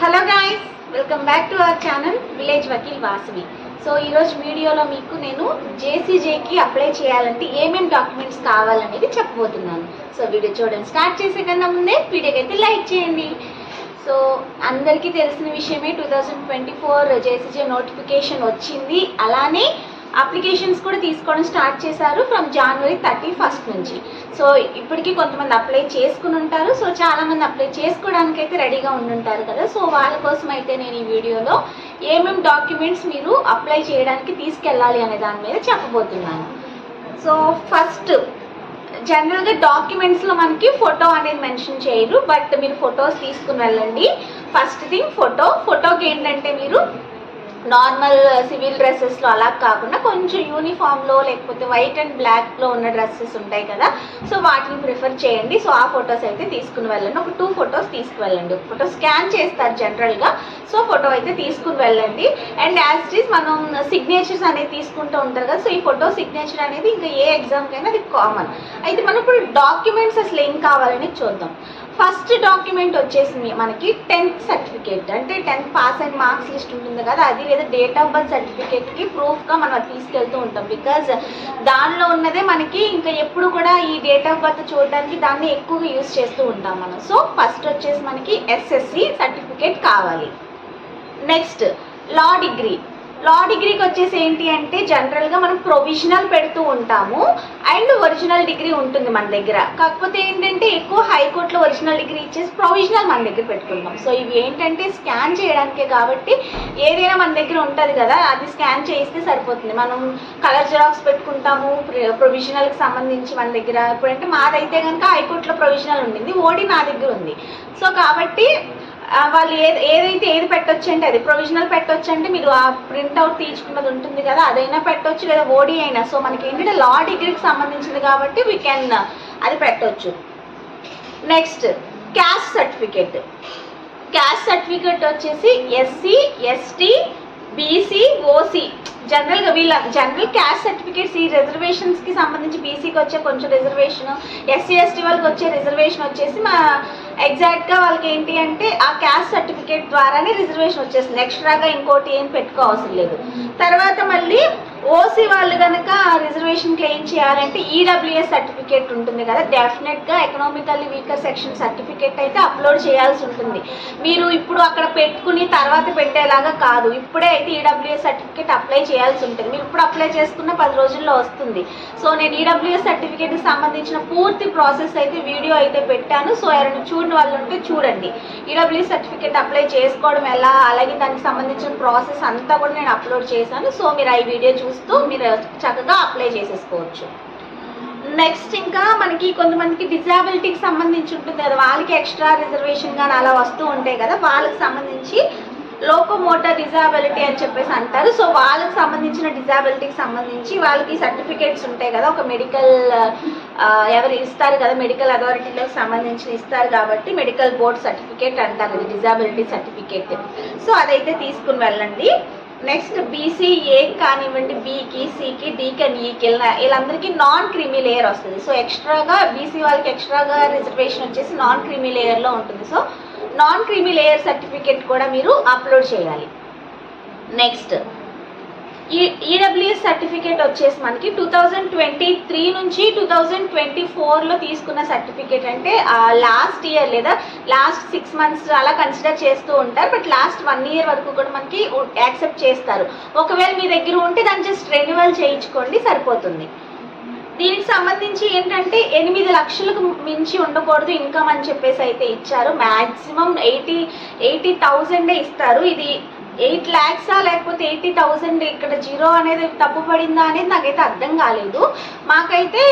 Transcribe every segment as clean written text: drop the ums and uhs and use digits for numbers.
Hello guys, welcome back to our channel village Vakeel Vasavi. So ఈరోజు వీడియోలో మీకు నేను జేసీజేకి అప్లై చేయాలంటే ఏమేమి డాక్యుమెంట్స్ కావాలనేది చెప్పబోతున్నాను. సో వీడియో చూడండి. స్టార్ట్ చేసే కన్నా ముందే వీడియోకి అయితే లైక్ చేయండి. సో అందరికీ తెలిసిన విషయమే 2024 జేసీజే నోటిఫికేషన్ వచ్చింది. అలానే అప్లికేషన్స్ కూడా తీసుకోవడం స్టార్ట్ చేశారు ఫ్రమ్ January 31 నుంచి. సో ఇప్పటికీ కొంతమంది అప్లై చేసుకుని ఉంటారు. సో చాలామంది అప్లై చేసుకోవడానికి అయితే రెడీగా ఉండుంటారు కదా. సో వాళ్ళ కోసం అయితే నేను ఈ వీడియోలో ఏమేమి డాక్యుమెంట్స్ మీరు అప్లై చేయడానికి తీసుకెళ్ళాలి అనే దాని మీద చెప్పబోతున్నాను. సో ఫస్ట్ జనరల్గా డాక్యుమెంట్స్లో మనకి ఫోటో అనేది మెన్షన్ చేయరు, బట్ మీరు ఫొటోస్ తీసుకుని వెళ్ళండి. ఫస్ట్ థింగ్ ఫోటోకి ఏంటంటే మీరు నార్మల్ సివిల్ డ్రెస్సెస్లో అలా కాకుండా కొంచెం యూనిఫామ్లో లేకపోతే వైట్ అండ్ బ్లాక్లో ఉన్న డ్రెస్సెస్ ఉంటాయి కదా, సో వాటిని ప్రిఫర్ చేయండి. సో ఆ ఫొటోస్ అయితే తీసుకుని వెళ్ళండి. ఒక 2 ఫొటోస్ తీసుకువెళ్ళండి. ఒక ఫోటో స్కాన్ చేస్తారు జనరల్గా, సో ఫోటో అయితే తీసుకుని వెళ్ళండి. అండ్ యాజ్ ఇట్ ఈస్ మనం సిగ్నేచర్స్ అనేది తీసుకుంటూ ఉంటారు కదా, సో ఈ ఫోటో సిగ్నేచర్ అనేది ఇంకా ఏ ఎగ్జామ్కైనా అది కామన్. అయితే మనం ఇప్పుడు డాక్యుమెంట్స్ అసలు ఏం కావాలని చూద్దాం. ఫస్ట్ డాక్యుమెంట్ వచ్చేసి మనకి 10th సర్టిఫికేట్, అంటే 10th pass and marks list ఉంటుంది కదా, అది లేదా డేట్ ఆఫ్ బర్త్ సర్టిఫికేట్కి ప్రూఫ్గా మనం అది తీసుకెళ్తూ ఉంటాం. బికాజ్ దానిలో ఉన్నదే మనకి ఇంకా ఎప్పుడు కూడా ఈ డేట్ ఆఫ్ బర్త్ చూడడానికి దాన్ని ఎక్కువగా యూజ్ చేస్తూ ఉంటాం మనం. సో ఫస్ట్ వచ్చేసి మనకి SSC సర్టిఫికేట్ కావాలి. నెక్స్ట్ లా డిగ్రీకి వచ్చేసి ఏంటి అంటే జనరల్గా మనం ప్రొవిజనల్ పెడుతూ ఉంటాము అండ్ ఒరిజినల్ డిగ్రీ ఉంటుంది మన దగ్గర. కాకపోతే ఏంటంటే ఎక్కువ హైకోర్టులో ఒరిజినల్ డిగ్రీ ఇచ్చేసి ప్రొవిజనల్ మన దగ్గర పెట్టుకుంటాం. సో ఇవి ఏంటంటే స్కాన్ చేయడానికే కాబట్టి ఏదైనా మన దగ్గర ఉంటుంది కదా, అది స్కాన్ చేయిస్తే సరిపోతుంది. మనం కలర్ జిరాక్స్ పెట్టుకుంటాము ప్రొవిజనల్కి సంబంధించి మన దగ్గర. ఇప్పుడంటే మాదైతే కనుక హైకోర్టులో ప్రొవిజనల్ ఉండింది, ఓడి నా దగ్గర ఉంది. సో కాబట్టి వాళ్ళు ఏది పెట్టొచ్చు అంటే అది ప్రొవిజనల్ పెట్టొచ్చు. అంటే మీరు ఆ ప్రింట్అవుట్ తీసుకున్నది ఉంటుంది కదా, అదైనా పెట్టొచ్చు, లేదా ఓడి అయినా. సో మనకి ఏంటంటే లా డిగ్రీకి సంబంధించింది కాబట్టి వీ కెన్ అది పెట్టొచ్చు. నెక్స్ట్ క్యాస్ట్ సర్టిఫికేట్ వచ్చేసి SC ST BC OC జనరల్గా వీళ్ళ జనరల్ క్యాస్ట్ సర్టిఫికేట్స్ ఈ రిజర్వేషన్స్కి సంబంధించి బీసీకి వచ్చే కొంచెం రిజర్వేషన్, SC ST వాళ్ళకి వచ్చే రిజర్వేషన్ వచ్చేసి మా ఎగ్జాక్ట్గా వాళ్ళకి ఏంటి అంటే ఆ క్యాస్ట్ సర్టిఫికేట్ ద్వారానే రిజర్వేషన్ వచ్చేస్తుంది. ఎక్స్ట్రాగా ఇంకోటి ఏం పెట్టుకోవసరం లేదు. తర్వాత మళ్ళీ OC వాళ్ళు కనుక రిజర్వేషన్ క్లెయిమ్ చేయాలంటే EWS సర్టిఫికేట్ ఉంటుంది కదా, డెఫినెట్గా ఎకనామికల్లీ వీకర్ సెక్షన్ సర్టిఫికేట్ అయితే అప్లోడ్ చేయాల్సి ఉంటుంది. మీరు ఇప్పుడు అక్కడ పెట్టుకుని తర్వాత పెట్టేలాగా కాదు, ఇప్పుడే అయితే EWS సర్టిఫికేట్ అప్లై చేయాల్సి ఉంటుంది. మీరు ఇప్పుడు అప్లై చేసుకున్న 10 రోజుల్లో వస్తుంది. సో నేను EWS సర్టిఫికేట్కి సంబంధించిన పూర్తి ప్రాసెస్ అయితే వీడియో అయితే పెట్టాను. సో ఎవరైనా చూడని వాళ్ళు ఉంటే చూడండి. EWS సర్టిఫికేట్ అప్లై చేసుకోవడం ఎలా, అలాగే దానికి సంబంధించిన ప్రాసెస్ అంతా కూడా నేను అప్లోడ్ చేశాను. సో మీరు ఈ వీడియో చూస్తూ మీరు చక్కగా అప్లై చేసేసుకోవచ్చు. నెక్స్ట్ ఇంకా మనకి కొంతమందికి డిజాబిలిటీకి సంబంధించి ఉంటుంది కదా, వాళ్ళకి ఎక్స్ట్రా రిజర్వేషన్ కానీ అలా వస్తూ ఉంటాయి కదా, వాళ్ళకి సంబంధించి లోకోమోటర్ డిజాబిలిటీ అని చెప్పేసి అంటారు. సో వాళ్ళకి సంబంధించిన డిజాబిలిటీకి సంబంధించి వాళ్ళకి సర్టిఫికేట్స్ ఉంటాయి కదా, ఒక మెడికల్ ఎవరు ఇస్తారు కదా, మెడికల్ అథారిటీలకు సంబంధించి ఇస్తారు కాబట్టి మెడికల్ బోర్డ్ సర్టిఫికేట్ అంటారు, ఇది డిజాబిలిటీ సర్టిఫికేట్. సో అదైతే తీసుకుని వెళ్ళండి. నెక్స్ట్ BCA కానివ్వండి, Bకి Cకి Dకి అండ్ Eకి వీళ్ళందరికీ నాన్ క్రీమీ లేయర్ వస్తుంది. సో ఎక్స్ట్రాగా BC వాళ్ళకి ఎక్స్ట్రాగా రిజర్వేషన్ వచ్చేసి నాన్ క్రీమీ లేయర్లో ఉంటుంది. So non creamy layer certificate కూడా మీరు అప్లోడ్ చేయాలి. నెక్స్ట్ EWS సర్టిఫికేట్ వచ్చేసి మనకి 2023 నుంచి 2024లో తీసుకున్న సర్టిఫికేట్. అంటే లాస్ట్ ఇయర్ లేదా లాస్ట్ 6 months అలా కన్సిడర్ చేస్తూ ఉంటారు, బట్ లాస్ట్ 1 year వరకు కూడా మనకి యాక్సెప్ట్ చేస్తారు. ఒకవేళ మీ దగ్గర ఉంటే దాన్ని జస్ట్ రెన్యువల్ చేయించుకోండి, సరిపోతుంది. దీనికి సంబంధించి ఏంటంటే 8 లక్షలకు మించి ఉండకూడదు ఇన్కమ్ అని చెప్పేసి అయితే ఇచ్చారు. మ్యాక్సిమం 80,000 ఇస్తారు. ఇది 8 lakhs లేకపోతే 80,000, ఇక్కడ 0 అనేది తప్పు పడిందా అనేది నాకైతే అర్థం కాలేదు. మాకైతే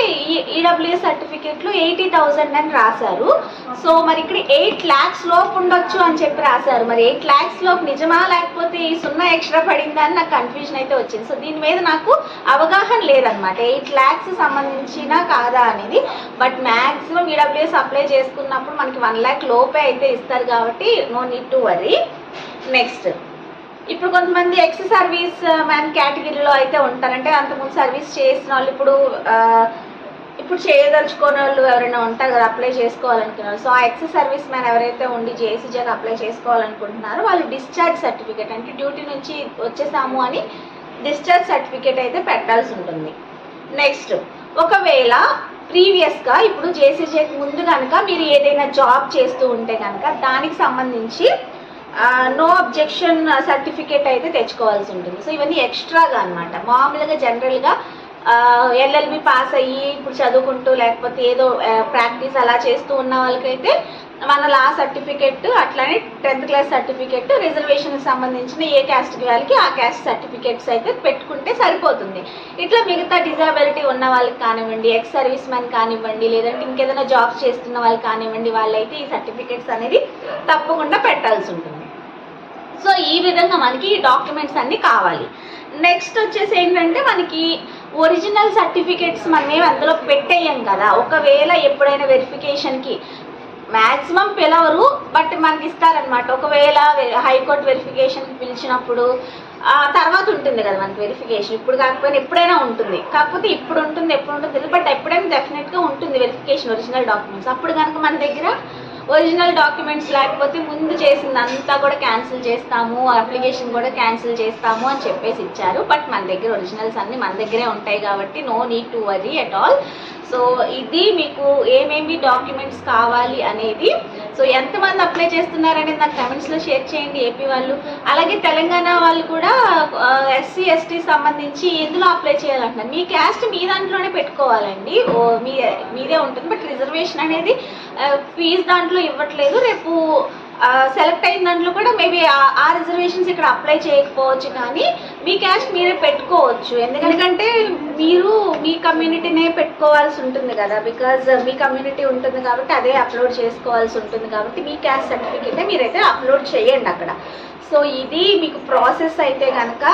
EWS సర్టిఫికేట్లో 80,000 అని రాశారు. సో మరి ఇక్కడ 8 lakhs లోపు ఉండొచ్చు అని చెప్పి రాశారు. మరి 8 lakhs లోపు నిజమా లేకపోతే ఈ 0 ఎక్స్ట్రా పడిందా అని నాకు కన్ఫ్యూజన్ అయితే వచ్చింది. సో దీని మీద నాకు అవగాహన లేదనమాట, 8 lakhs సంబంధించిన కాదా అనేది. బట్ మ్యాక్సిమం EWS అప్లై చేసుకున్నప్పుడు మనకి 1 lakh లోపే అయితే ఇస్తారు కాబట్టి no need to worry. Next ఇప్పుడు కొంతమంది ఎక్స్ సర్వీస్ మ్యాన్ కేటగిరీలో అయితే ఉంటారంటే అంతకుముందు సర్వీస్ చేసిన వాళ్ళు ఇప్పుడు ఇప్పుడు చేయదలుచుకునే వాళ్ళు ఎవరైనా ఉంటారు కదా, అప్లై చేసుకోవాలనుకున్నారు. సో ఆ ఎక్స్ సర్వీస్ మ్యాన్ ఎవరైతే ఉండి జేసీజీకి అప్లై చేసుకోవాలనుకుంటున్నారో వాళ్ళు డిశ్చార్జ్ సర్టిఫికేట్, అంటే డ్యూటీ నుంచి వచ్చేసాము అని డిశ్చార్జ్ సర్టిఫికేట్ అయితే పెట్టాల్సి ఉంటుంది. నెక్స్ట్, ఒకవేళ ప్రీవియస్గా ఇప్పుడు జేసీజీకి ముందు కనుక మీరు ఏదైనా జాబ్ చేస్తూ ఉంటే కనుక దానికి సంబంధించి నో అబ్జెక్షన్ సర్టిఫికేట్ అయితే తెచ్చుకోవాల్సి ఉంటుంది. సో ఇవన్నీ ఎక్స్ట్రాగా అనమాట. మామూలుగా జనరల్గా ఎల్ఎల్బి పాస్ అయ్యి ఇప్పుడు చదువుకుంటూ లేకపోతే ఏదో ప్రాక్టీస్ అలా చేస్తూ ఉన్న వాళ్ళకైతే మన లా సర్టిఫికెట్, అట్లానే 10th క్లాస్ సర్టిఫికెట్, రిజర్వేషన్కి సంబంధించిన ఏ క్యాస్ట్కి వాళ్ళకి ఆ క్యాస్ట్ సర్టిఫికెట్స్ అయితే పెట్టుకుంటే సరిపోతుంది. ఇట్లా మిగతా డిజబిలిటీ ఉన్న వాళ్ళకి కానివ్వండి, ఎక్స్ సర్వీస్ మ్యాన్ కానివ్వండి, లేదంటే ఇంకేదైనా జాబ్స్ చేస్తున్న వాళ్ళు కానివ్వండి, వాళ్ళైతే ఈ సర్టిఫికెట్స్ అనేది తప్పకుండా పెట్టాల్సి ఉంటుంది. సో ఈ విధంగా మనకి ఈ డాక్యుమెంట్స్ అన్నీ కావాలి. నెక్స్ట్ వచ్చేసి ఏంటంటే మనకి ఒరిజినల్ సర్టిఫికెట్స్ మనమేమి అందులో పెట్టేయం కదా. ఒకవేళ ఎప్పుడైనా వెరిఫికేషన్కి మ్యాక్సిమం పిలవరు, బట్ మనకి ఇస్తారనమాట. ఒకవేళ హైకోర్టు వెరిఫికేషన్కి పిలిచినప్పుడు తర్వాత ఉంటుంది కదా మనకి వెరిఫికేషన్. ఇప్పుడు కాకపోయినా ఎప్పుడైనా ఉంటుంది, కాకపోతే ఇప్పుడు ఉంటుంది ఎప్పుడు ఉంటుంది, బట్ ఎప్పుడైనా డెఫినెట్గా ఉంటుంది వెరిఫికేషన్ ఒరిజినల్ డాక్యుమెంట్స్. అప్పుడు కనుక మన దగ్గర ఒరిజినల్ డాక్యుమెంట్స్ లేకపోతే ముందు చేసిందంతా కూడా క్యాన్సిల్ చేస్తాము, అప్లికేషన్ కూడా క్యాన్సిల్ చేస్తాము అని చెప్పేసి ఇచ్చారు. బట్ మన దగ్గర ఒరిజినల్స్ అన్నీ మన దగ్గరే ఉంటాయి కాబట్టి no need to worry at all. So ఇది మీకు ఏమేమి డాక్యుమెంట్స్ కావాలి అనేది. సో ఎంతమంది అప్లై చేస్తున్నారనేది నాకు కమెంట్స్లో షేర్ చేయండి ఏపీ వాళ్ళు. అలాగే తెలంగాణ వాళ్ళు కూడా ఎస్సీ ఎస్టీ సంబంధించి ఎందులో అప్లై చేయాలంటున్నారు. మీ క్యాస్ట్ మీ దాంట్లోనే పెట్టుకోవాలండి, మీదే ఉంటుంది. బట్ రిజర్వేషన్ అనేది ఫీజు దాంట్లో ఇవ్వట్లేదు. రేపు సెలెక్ట్ అయిన దాంట్లో కూడా మేబీ ఆ రిజర్వేషన్స్ ఇక్కడ అప్లై చేయకపోవచ్చు, కానీ మీ క్యాస్ట్ మీరే పెట్టుకోవచ్చు. ఎందుకంటే మీరు మీ కమ్యూనిటీనే పెట్టుకోవాల్సి ఉంటుంది కదా, బికాజ్ మీ కమ్యూనిటీ ఉంటుంది కాబట్టి అదే అప్లోడ్ చేసుకోవాల్సి ఉంటుంది కాబట్టి మీ క్యాస్ట్ సర్టిఫికేటే మీరైతే అప్లోడ్ చేయండి అక్కడ. సో ఇది మీకు ప్రాసెస్ అయితే కనుక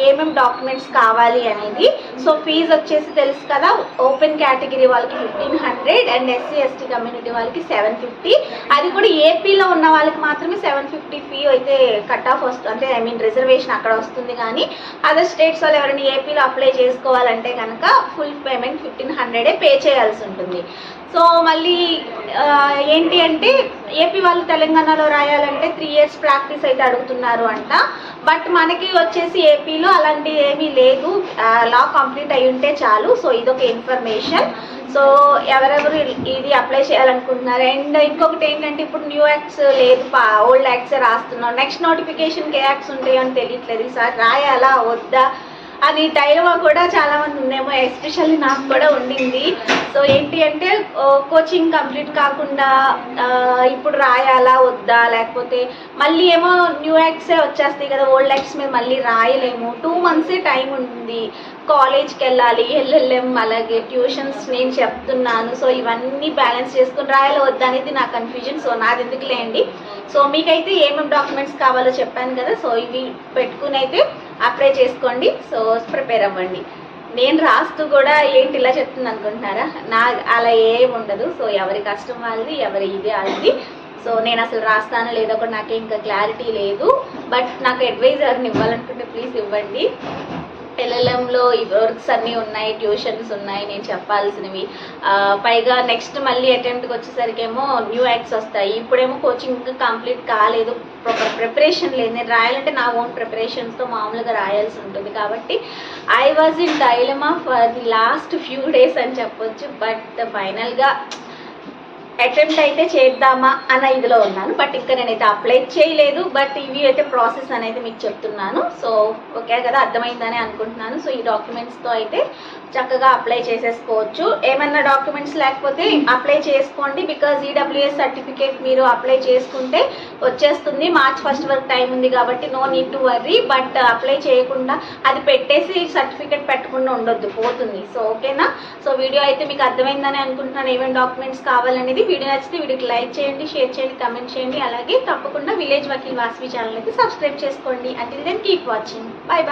ఏమేమి డాక్యుమెంట్స్ కావాలి అనేది. సో ఫీజు వచ్చేసి తెలుసు కదా, ఓపెన్ కేటగిరీ వాళ్ళకి 1500 అండ్ ఎస్సీ ఎస్టీ కమ్యూనిటీ వాళ్ళకి 750. అది కూడా ఏపీలో ఉన్న వాళ్ళకి మాత్రమే 750 ఫీ అయితే కట్ ఆఫ్ వస్తుంది, అంటే ఐ మీన్ రిజర్వేషన్ అక్కడ వస్తుంది. కానీ అదర్ స్టేట్స్ వాళ్ళు ఎవరైనా ఏపీలో అప్లై చేసుకోవాలంటే కనుక ఫుల్ పేమెంట్ 1500 పే చేయాల్సి ఉంటుంది. సో మళ్ళీ ఏంటి అంటే ఏపీ వాళ్ళు తెలంగాణలో రాయాలంటే 3 years ప్రాక్టీస్ అయితే అడుగుతున్నారు అంట. బట్ మనకి వచ్చేసి ఏపీలో అలాంటి ఏమీ లేదు, లా కంప్లీట్ అయి ఉంటే చాలు. సో ఇదొక ఇన్ఫర్మేషన్. సో ఎవరెవరు ఇది అప్లై చేయాలనుకుంటున్నారు. అండ్ ఇంకొకటి ఏంటంటే ఇప్పుడు న్యూ యాక్ట్స్ లేదు, ఓల్డ్ యాక్ట్సే రాస్తున్నాం. నెక్స్ట్ నోటిఫికేషన్కి ఏ యాక్ట్స్ ఉంటాయో అని తెలియట్లేదు. ఈసారి రాయాలా వద్దా అని డైలమా కూడా చాలామంది ఉందేమో, ఎస్పెషల్లీ నాకు కూడా ఉండింది. సో ఏంటి అంటే కోచింగ్ కంప్లీట్ కాకుండా ఇప్పుడు రాయాలా వద్దా, లేకపోతే మళ్ళీ ఏమో న్యూ యాక్ట్సే వచ్చేస్తాయి కదా, ఓల్డ్ యాక్ట్స్ మీద మళ్ళీ రాయలేము. 2 months టైం ఉంటుంది. కాలేజ్కి వెళ్ళాలి, ఎల్ఎల్ఎం, అలాగే ట్యూషన్స్ నేను చెప్తున్నాను. సో ఇవన్నీ బ్యాలెన్స్ చేసుకుని రాయాలి వద్దా అనేది నా కన్ఫ్యూజన్. సో నాది ఎందుకులేండి. సో మీకైతే ఏమేమి డాక్యుమెంట్స్ కావాలో చెప్పాను కదా, సో ఇవి పెట్టుకుని అయితే అప్లై చేసుకోండి. సో ప్రిపేర్ అవ్వండి. నేను రాస్తూ కూడా ఏంటి ఇలా చెప్తుంది అనుకుంటున్నారా, నా అలా ఏమి ఉండదు. సో ఎవరి కష్టం వాళ్ళది, ఎవరి ఇది వాళ్ళది. సో నేను అసలు రాస్తానో లేదో కూడా నాకే ఇంకా క్లారిటీ లేదు. బట్ నాకు అడ్వైజ్ ఎవరిని ఇవ్వాలనుకుంటే ప్లీజ్ ఇవ్వండి. ఎల్ఎల్ఎంలో వర్క్స్ అన్నీ ఉన్నాయి, ట్యూషన్స్ ఉన్నాయి నేను చెప్పాల్సినవి. పైగా నెక్స్ట్ మళ్ళీ అటెంప్ట్కి వచ్చేసరికేమో న్యూ యాక్ట్స్ వస్తాయి. ఇప్పుడేమో కోచింగ్ కంప్లీట్ కాలేదు, ప్రాపర్ ప్రిపరేషన్ లేదు. నేను రాయాలంటే నా ఓన్ ప్రిపరేషన్స్తో మామూలుగా రాయాల్సి ఉంటుంది. కాబట్టి I was in dilemma for the last few days అని చెప్పొచ్చు. బట్ ఫైనల్గా అటెంప్ట్ అయితే చేద్దామా అన్న ఇదిలో ఉన్నాను. బట్ ఇంకా నేనైతే అప్లై చేయలేదు. బట్ ఇవి అయితే ప్రాసెస్ అనేది మీకు చెప్తున్నాను. సో ఓకే కదా, అర్థమైందని అనుకుంటున్నాను. సో ఈ డాక్యుమెంట్స్తో అయితే చక్కగా అప్లై చేసేసుకోవచ్చు. ఏమన్నా డాక్యుమెంట్స్ లేకపోతే అప్లై చేసుకోండి. బికాజ్ ఈడబ్ల్యూఎస్ సర్టిఫికేట్ మీరు అప్లై చేసుకుంటే వచ్చేస్తుంది. March 1st వరకు టైం ఉంది కాబట్టి no need to worry. But apply చేయకుండా అది పెట్టేసి సర్టిఫికేట్ పెట్టకుండా ఉండొద్దు, పోతుంది. సో ఓకేనా. సో వీడియో అయితే మీకు అర్థమైందని అనుకుంటున్నాను, ఏమేమి డాక్యుమెంట్స్ కావాలనేది. వీడియో నచ్చితే వీడియోకి లైక్ చేయండి, షేర్ చేయండి, కమెంట్ చేయండి. అలాగే తప్పకుండా విలేజ్ వకీల్ వాసవి ఛానల్ అయితే సబ్స్క్రైబ్ చేసుకోండి. Until then keep watching. Bye bye.